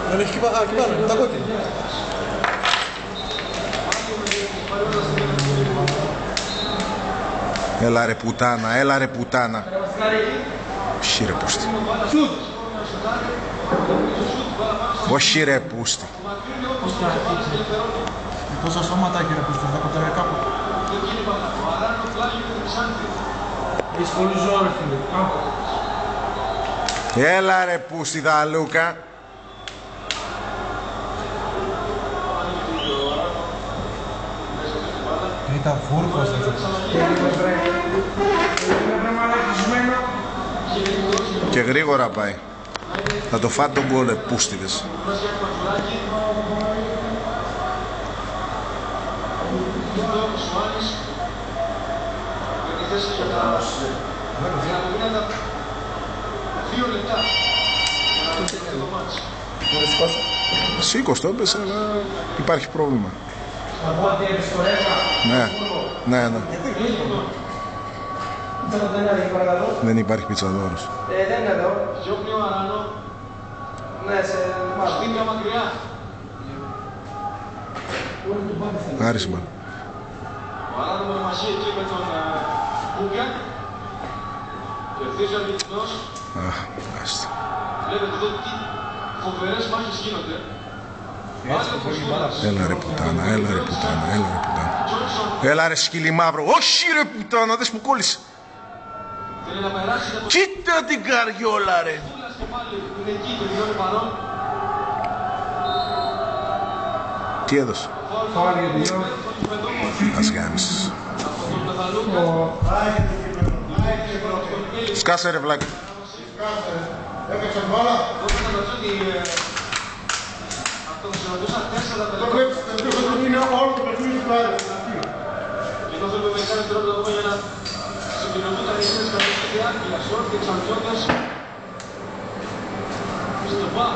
Δεν έχει κυπάνω, τα κόκκινα. Έλα ρε πουτάνα, έλα ρε πουτάνα. Όχι ρε πούστη. Όχι ρε πούστη. Τόσα σώματάκια ρε πούστη, θα κοντεύει κάπου. Έχεις πολύ ζώο ρε φίλε. Έλα ρε πούστη Δαλούκα. Ήταν φούρκος. Και γρήγορα πάει. Θα το φάτε τον γκολ πούστιδες. Σήκως το έπεσε, αλλά υπάρχει πρόβλημα. Ναι. Δεν υπάρχει πιτσαδόρος. Δεν είναι εδώ. Διώχνει ο Αράνο. Ναι, σε σπίτια μακριά. Άρης μπαλ. Ο Αράνο με μαζί εκεί με τον Μπούγκα. Κερδίζει ο Αργεντινός. Άστα. Βλέπετε εδώ τι φοβερές μάχες γίνονται. Έλα ρε πουτάνα, έλα ρε πουτάνα, έλα ρε πουτάνα. Έλα ρε σκυλί μαύρο. Όχι ρε πουτάνα, δες που κόλλησε. Κοίτα την καριόλα ρε. Τι έδωσε. Ας γάμισες. Σκάσε ρε βλάκα. Έπαιξε μπάλα. Το κλέψε, είναι όλο το παιχνίδι του Άρη. Και εδώ θέλουμε μερικά δευτερόλεπτα εδώ για να συγκοινωνούν τα ρηγές της καλής διάρκειας, όρθιοι εξαρτιώτες. Στο μπα.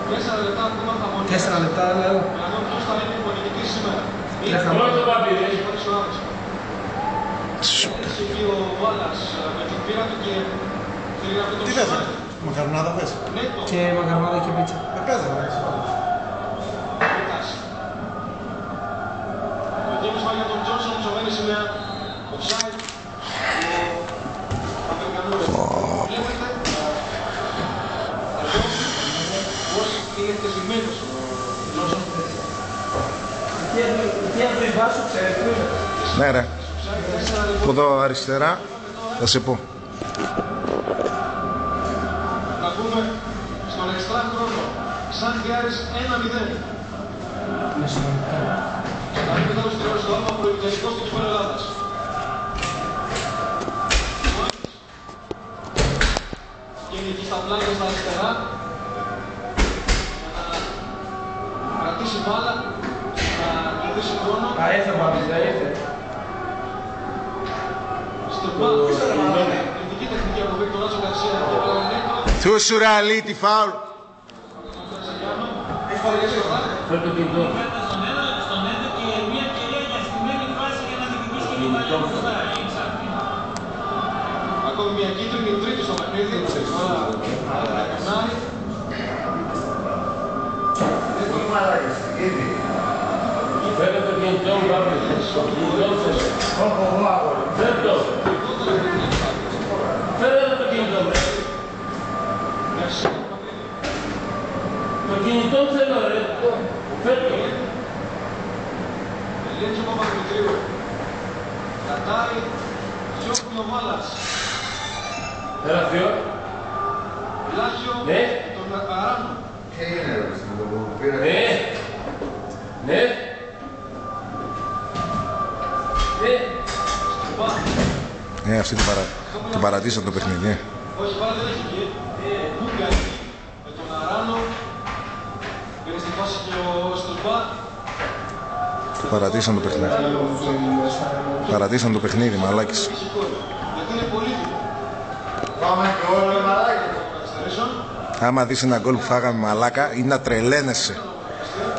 4 λεπτά ακόμα θα μονιάσει. 4 λεπτά, λέω. Για να δούμε ποιος θα είναι υπονητικός σήμερα. Πρώτο παπί, έχει χωρίς ο Άρης. Έτσι εκεί ο Βάλλας με την πείρα του και θέλει να πει το σωστά. Μακαρονάδα θες. Και μακαρονάδα και πίτσα. Με πέζα, ρε. Το γέμισμα για τον Τζόνσον ψωμένη σήμερα. Offside. Ο Αμερικανός. Βλέπετε εδώ πώς είναι εκτεθειμένος ο Τζόνσον. Τι αν το βάσο ξέρετε. Ναι ρε. Από εδώ αριστερά θα σε πω. Να πούμε στον εξτρά χρόνο. Ξάνθη Άρης 1-0. Στα επίπεδα του στρέφω στο άλμα προημιτελικός του Κυπέλλου Ελλάδας. Και είναι εκεί στα πλάγια στα αριστερά. Να κρατήσει μπάλα. Να κρατήσει χρόνο. Ήρθε πάλι, δεν ήρθε. Στον μπάλ. Κριτική τεχνική από Βίκτορ Άτσο Γκαρσία και πλέον Νέκο. Του Σουραλίτη φάουλ. Φέρ το κινητό. Ακόμη μια κίτρινη, τρίτη στο παιχνίδι. Φέρε το κινητό μου, πάμε. Φέρε το. Φέρε το κινητό μου. Το κινητό θέλω ρε. Φέρε το. Ελένης ο Παπαδημητρίου. Κατάρι, διώχνει ο Μάλας. Έλα Θεό. Λάγιο, Ναι. τον Αράνο. Και είναι ρε, που πήρα. Ναι. Ναι. Ναι. Μπα. Αυτή την παρατήσαν το παιχνίδι. Όχι, πάρα δεν έχει βγει. Μπούγκα εκεί με τον Αράνο. Πήρε στη φάση και ο Στοσμπά. Το παρατήσαν το παιχνίδι. Παρατήσαν το παιχνίδι, μαλάκες. Γιατί είναι πολύτιμο. Πάμε και όλα μαλάκια. Άμα δεις ένα γκολ που φάγαμε μαλάκα, είναι να τρελαίνεσαι.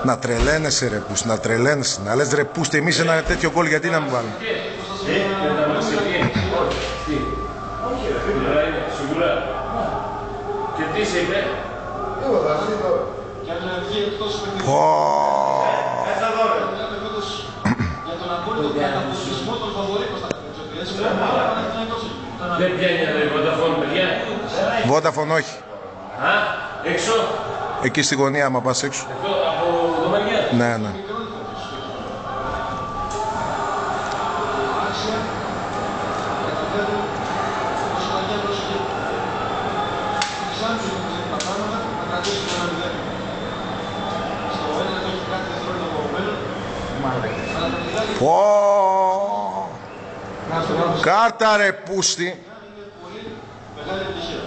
Να τρελαίνεσαι ρε πούς, να τρελαίνεσαι. Να λες ρε πούστε εμείς ένα τέτοιο γκολ γιατί να μην βάλουμε. σε είπε. Τίποτα, εσύ τώρα. Και αν βγει εκτός παιχνιδιού. Μέσα εδώ ρε. Μιλάμε φέτος για τον απόλυτο καταπληκτισμό των φαβορί Κωνσταντινίδης. Έτσι πρέπει να πάνε να είναι τόσο. Δεν πιάνει να δει Vodafone, παιδιά. Vodafone όχι. Α, έξω. Εκεί στη γωνία, άμα πας έξω. Εδώ από το Μαριά. Ναι, ναι. Άξια. Καταφέρει όσο να γίνει προσοχή. Ξάντσου που τα πράγματα να κρατήσουν ένα 0. Στο 1 το έχει κάτι δευτερόλεπτο από μέλλον. Αλλά τα μεγάλη Πω. Κάρτα ρε πούστη. είναι πολύ μεγάλη επιτυχία.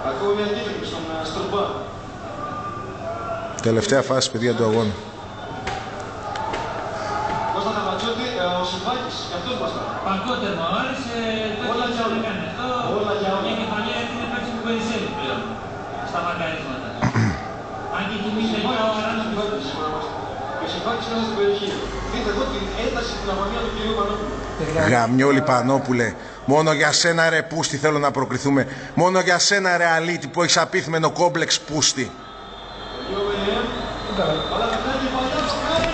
Ακόμα μια αντίθεση στον Στρομπά. Τελευταία φάση, παιδιά, του αγώνα. Κώστα Θαματζώτη, ο Σιλβάκης, και αυτός μπροστά. Παγκότερο μου άρεσε, το Όλα έχει για όλα. κάνει αυτό. Όλα για όλα. Μια κεφαλιά γιατί είναι παίξει του Περισσέλη πλέον, στα μαρκαρίσματα. Αν και τιμή είναι πιο αράνα πισώτης. Και ο Σιλβάκης μέσα στην περιοχή. Δείτε εδώ την ένταση στην αγωνία του κυρίου Πανόπουλου. Γαμιόλη Πανόπουλε. Μόνο για σένα ρε πούστη θέλω να προκριθούμε. Μόνο για σένα ρε αλήτη που έχεις απίθμενο κόμπλεξ πούστη. Αλλά μετά και παλιά το κάνει.